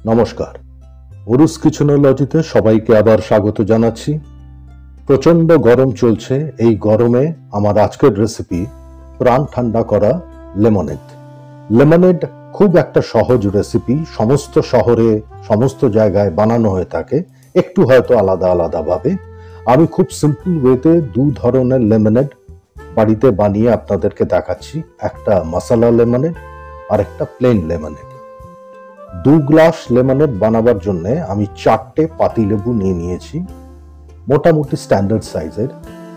নমস্কার, ওরুস কিচেনোলজিতে সবাইকে আবার স্বাগত জানাচ্ছি। প্রচন্ড গরম চলছে। এই গরমে আমার আজকের রেসিপি প্রাণ ঠান্ডা করা লেমনেড। লেমনেড খুব একটা সহজ রেসিপি, সমস্ত শহরে সমস্ত জায়গায় বানানো হয়ে থাকে, একটু হয়তো আলাদা আলাদা ভাবে। আমি খুব সিম্পল ওয়েতে দু ধরনের লেমনেড বাড়িতে বানিয়ে আপনাদেরকে দেখাচ্ছি, একটা মশলা লেমনেড আর একটা প্লেন লেমনেড। 2 গ্লাস লেমনেড বানাবার জন্য আমি 4টে পাতিলেবু নিয়ে নিয়েছি, মোটামুটি স্ট্যান্ডার্ড সাইজের।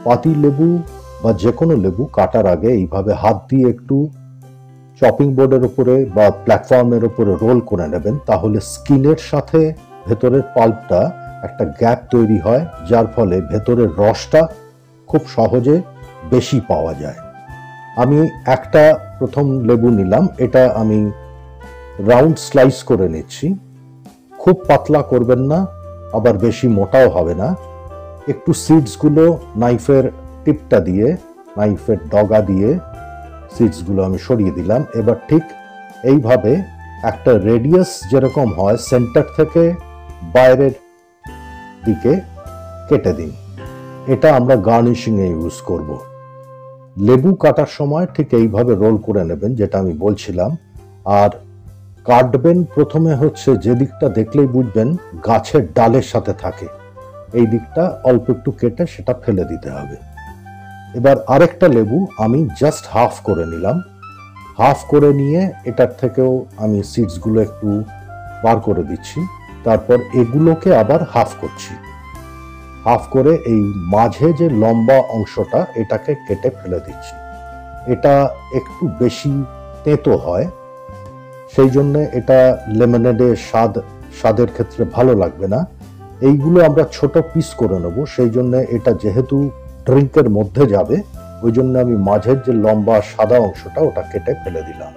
পাতিলেবু বা যে কোনো লেবু কাটার আগে এইভাবে হাত দিয়ে একটু চপিং বোর্ডের উপরে বা প্ল্যাটফর্মের উপরে রোল করে নেবেন, তাহলে স্কিনের সাথে ভেতরের পাল্পটা একটা গ্যাপ তৈরি হয়, যার ফলে ভেতরের রসটা খুব সহজে বেশি পাওয়া যায়। আমি একটা প্রথম লেবু নিলাম, এটা আমি রাউন্ড স্লাইস করে নিচ্ছি। খুব পাতলা করবেন না, আবার বেশি মোটাও হবে না। একটু সিডসগুলো নাইফের টিপটা দিয়ে, নাইফের ডগা দিয়ে সিডসগুলো আমি সরিয়ে দিলাম। এবার ঠিক এইভাবে একটা রেডিয়াস যেরকম হয় সেন্টার থেকে বাইরের দিকে কেটে দিন। এটা আমরা গার্নিশিংয়ে ইউজ করব। লেবু কাটার সময় ঠিক এইভাবে রোল করে নেবেন, যেটা আমি বলছিলাম। আর কাটবেন প্রথমে হচ্ছে যে দিকটা দেখলেই বুঝবেন গাছের ডালের সাথে থাকে, এই দিকটা অল্প একটু কেটে সেটা ফেলে দিতে হবে। এবার আরেকটা লেবু আমি জাস্ট হাফ করে নিলাম। হাফ করে নিয়ে এটার থেকেও আমি সিডসগুলো একটু বার করে দিচ্ছি। তারপর এগুলোকে আবার হাফ করছি। হাফ করে এই মাঝে যে লম্বা অংশটা এটাকে কেটে ফেলে দিচ্ছি। এটা একটু বেশি তেতো হয়, সেই জন্য এটা লেমনেডের স্বাদের ক্ষেত্রে ভালো লাগবে না। এইগুলো আমরা ছোট পিস করে নেব, সেই জন্য এটা যেহেতু ড্রিঙ্কের মধ্যে যাবে, ওই জন্য আমি মাঝের যে লম্বা সাদা অংশটা ওটা কেটে ফেলে দিলাম।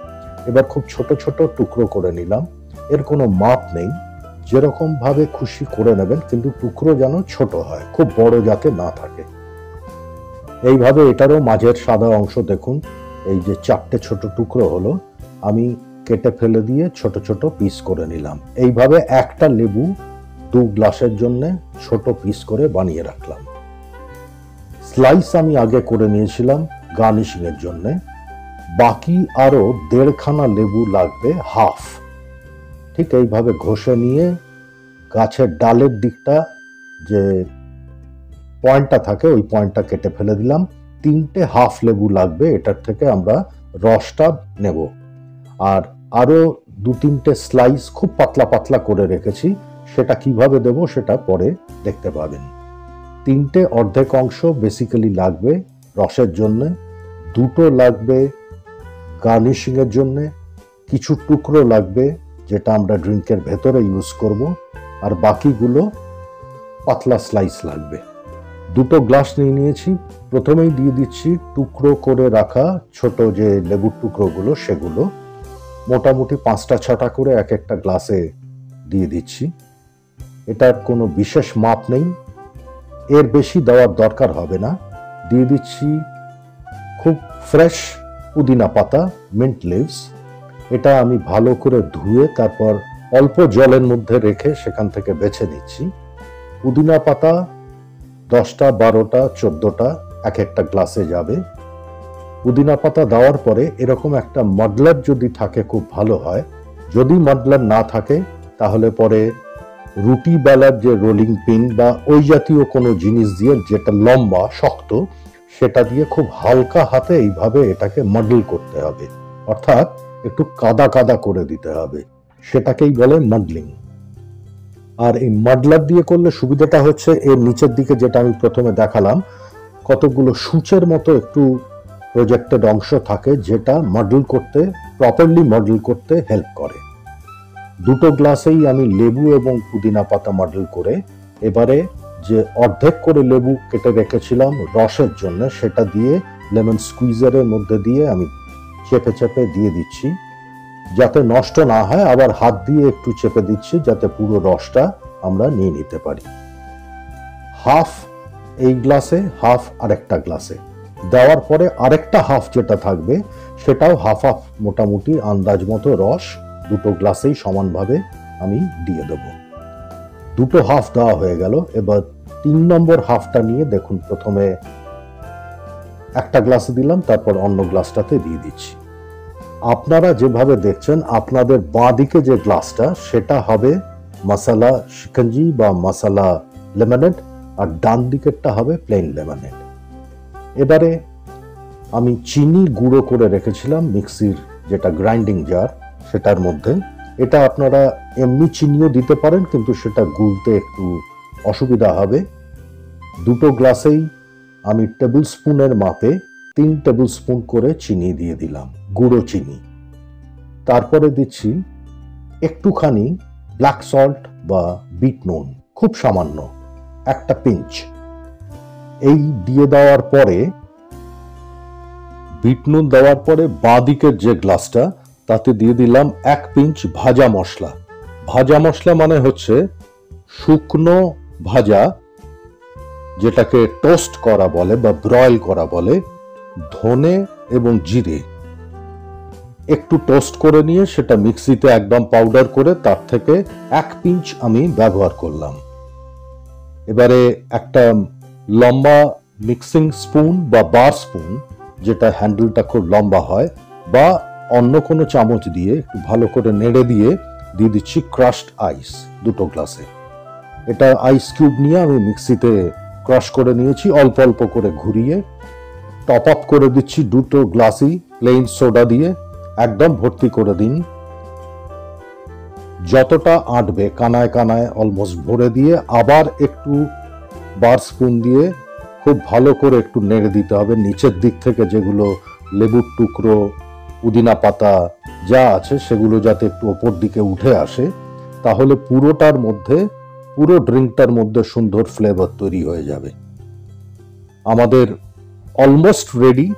এবার খুব ছোট ছোট টুকরো করে নিলাম। এর কোনো মাপ নেই, যেরকম ভাবে খুশি করে নেবেন, কিন্তু টুকরো যেন ছোট হয়, খুব বড় যাতে না থাকে। এইভাবে এটারও মাঝের সাদা অংশ দেখুন, এই যে 4টে ছোট টুকরো হলো, আমি কেটে ফেলে দিয়ে ছোট ছোট পিস করে নিলাম। এইভাবে একটা লেবু 2 গ্লাসের জন্য ছোট পিস করে বানিয়ে রাখলাম। স্লাইস আমি আগে করে নিয়েছিলাম গার্নিশিং এর জন্য। বাকি আরো 1.5 খানা লেবু লাগবে, হাফ। ঠিক এইভাবে ঘষে নিয়ে গাছের ডালের দিকটা যে পয়েন্টটা থাকে ওই পয়েন্টটা কেটে ফেলে দিলাম। 3টে হাফ লেবু লাগবে, এটার থেকে আমরা রসটা নেব। আর আরো 2-3টে স্লাইস খুব পাতলা পাতলা করে রেখেছি, সেটা কিভাবে দেব সেটা পরে দেখতে পাবেন। 3টে অর্ধেক অংশ বেসিক্যালি লাগবে রসের জন্য, 2টো লাগবে গার্নিশিং এর জন্য, কিছু টুকরো লাগবে যেটা আমরা ড্রিঙ্কের ভেতরে ইউজ করব, আর বাকিগুলো পাতলা স্লাইস লাগবে। 2টো গ্লাস নিয়ে নিয়েছি। প্রথমেই দিয়ে দিচ্ছি টুকরো করে রাখা ছোট যে লেবুর টুকরোগুলো, সেগুলো মোটামুটি 5টা-6টা করে এক একটা গ্লাসে দিয়ে দিচ্ছি। এটার কোনো বিশেষ মাপ নেই, এর বেশি দেওয়ার দরকার হবে না। দিয়ে দিচ্ছি খুব ফ্রেশ পুদিনা পাতা, মিন্ট লিভস। এটা আমি ভালো করে ধুয়ে তারপর অল্প জলের মধ্যে রেখে সেখান থেকে বেছে নিচ্ছি। পুদিনা পাতা 10টা, 12টা, 14টা এক একটা গ্লাসে যাবে। পুদিনা পাতা দেওয়ার পরে এরকম একটা মাডলার যদি থাকে খুব ভালো হয়। যদি মাডলার না থাকে তাহলে পরে রুটি বেলার যে রোলিং পিন বা ওই জাতীয় কোনো জিনিস দিয়ে, যেটা লম্বা শক্ত, সেটা দিয়ে খুব হালকা হাতে এইভাবে এটাকে মাডল করতে হবে, অর্থাৎ একটু কাদা কাদা করে দিতে হবে, সেটাকেই বলে মাডলিং। আর এই মাডলার দিয়ে করলে সুবিধাটা হচ্ছে এর নিচের দিকে, যেটা আমি প্রথমে দেখালাম, কতগুলো সূচের মতো একটু প্রজেক্টেড অংশ থাকে, যেটা মডেল করতে, প্রপারলি মডেল করতে হেল্প করে। 2টো গ্লাসেই আমি লেবু এবং পুদিনা পাতা মডেল করে এবারে যে অর্ধেক করে লেবু কেটে রেখেছিলাম রসের জন্য, সেটা দিয়ে লেমন স্কুইজারের মধ্যে দিয়ে আমি চেপে চেপে দিয়ে দিচ্ছি, যাতে নষ্ট না হয়। আবার হাত দিয়ে একটু চেপে দিচ্ছি যাতে পুরো রসটা আমরা নিয়ে নিতে পারি। হাফ এই গ্লাসে, হাফ আরেকটা গ্লাসে দেওয়ার পরে আরেকটা হাফ যেটা থাকবে সেটাও হাফ হাফ মোটামুটি আন্দাজ মতো রস 2টো গ্লাসেই সমানভাবে আমি দিয়ে দেব। দুটো হাফ দেওয়া হয়ে গেল। এবার 3 নম্বর হাফটা নিয়ে দেখুন, প্রথমে একটা গ্লাসে দিলাম, তারপর অন্য গ্লাসটাতে দিয়ে দিচ্ছি। আপনারা যেভাবে দেখছেন, আপনাদের বাঁ দিকে যে গ্লাসটা সেটা হবে মশলা শিকঞ্জি বা মশলা লেমনেড, আর ডান দিকেরটা হবে প্লেন লেমনেড। এবারে আমি চিনি গুঁড়ো করে রেখেছিলাম মিক্সির যেটা গ্রাইন্ডিং জার, সেটার মধ্যে। এটা আপনারা এমনি চিনিও দিতে পারেন, কিন্তু সেটা গুলতে একটু অসুবিধা হবে। দুটো গ্লাসেই আমি টেবিল স্পুনের মাপে 3 টেবিল স্পুন করে চিনি দিয়ে দিলাম, গুঁড়ো চিনি। তারপরে দিচ্ছি একটুখানি ব্ল্যাক সল্ট বা বিট নুন, খুব সামান্য, একটা পিঞ্চ। এই দিয়ে দেওয়ার পরে, বিট নুন দেওয়ার পরে বাঁ দিকের যে গ্লাসটা, তাতে দিয়ে দিলাম 1 পিঞ্চ ভাজা মশলা। ভাজা মশলা মানে হচ্ছে শুকনো ভাজা, যেটাকে টোস্ট করা বলে বা ব্রয়েল করা বলে। ধনে এবং জিরে একটু টোস্ট করে নিয়ে সেটা মিক্সিতে একদম পাউডার করে তার থেকে 1 পিঞ্চ আমি ব্যবহার করলাম। এবারে একটা লম্বা মিক্সিং স্পুন বা বার স্পুন, যেটা হ্যান্ডেলটা খুব লম্বা হয়, বা অন্য কোনো চামচ দিয়ে একটু ভালো করে নেড়ে দিয়ে দিচ্ছি ক্রাশড আইস দুটো গ্লাসে। এটা আইস কিউব নিয়ে আমি মিক্সিতে ক্রাশ করে নিয়েছি, অল্প অল্প করে ঘুরিয়ে। টপ আপ করে দিচ্ছি দুটো গ্লাসই প্লেন সোডা দিয়ে, একদম ভর্তি করে দিন। যতটা আঁটবে কানায় কানায় অলমোস্ট ভরে দিয়ে, আবার একটু বার স্পুন দিয়ে খুব ভালো করে একটু নেড়ে দিতে হবে। নিচের দিক থেকে যেগুলো লেবুর টুকরো, পুদিনা পাতা যা আছে সেগুলো যাতে একটু ওপর দিকে উঠে আসে, তাহলে পুরোটার মধ্যে, পুরো ড্রিঙ্কটার মধ্যে সুন্দর ফ্লেভার তৈরি হয়ে যাবে। আমাদের অলমোস্ট রেডি।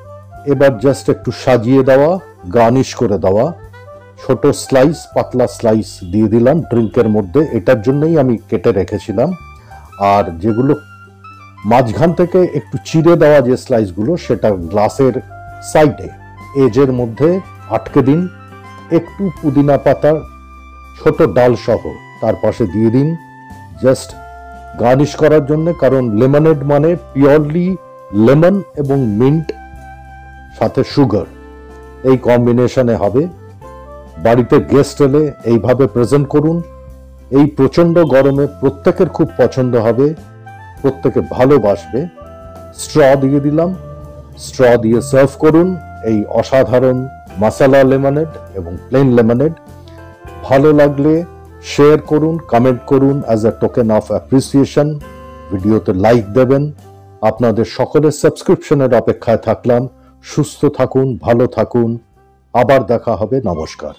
এবার জাস্ট একটু সাজিয়ে দেওয়া, গার্নিশ করে দেওয়া। ছোট স্লাইস, পাতলা স্লাইস দিয়ে দিলাম ড্রিঙ্কের মধ্যে, এটার জন্যই আমি কেটে রেখেছিলাম। আর যেগুলো মাঝখান থেকে একটু চিড়ে দেওয়া যে স্লাইসগুলো, সেটা গ্লাসের সাইডে এজের মধ্যে আটকে দিন। একটু পুদিনা পাতার ছোট ডাল সহ তার পাশে দিয়ে দিন, জাস্ট গার্নিশ করার জন্য। কারণ লেমনেড মানে পিওরলি লেমন এবং মিন্ট সাথে সুগার, এই কম্বিনেশনে হবে। বাড়িতে গেস্ট এলে এইভাবে প্রেজেন্ট করুন। এই প্রচন্ড গরমে প্রত্যেকের খুব পছন্দ হবে, প্রত্যেকে ভালোবাসবে। স্ট্র দিয়ে দিলাম, স্ট্র দিয়ে সার্ভ করুন এই অসাধারণ মশলা লেমনেড এবং প্লেন লেমনেড। ভালো লাগলে শেয়ার করুন, কমেন্ট করুন as a token of appreciation. ভিডিওতে লাইক দেবেন। আপনাদের সকলের সাবস্ক্রিপশনের অপেক্ষায় থাকলাম। সুস্থ থাকুন, ভালো থাকুন। আবার দেখা হবে। নমস্কার।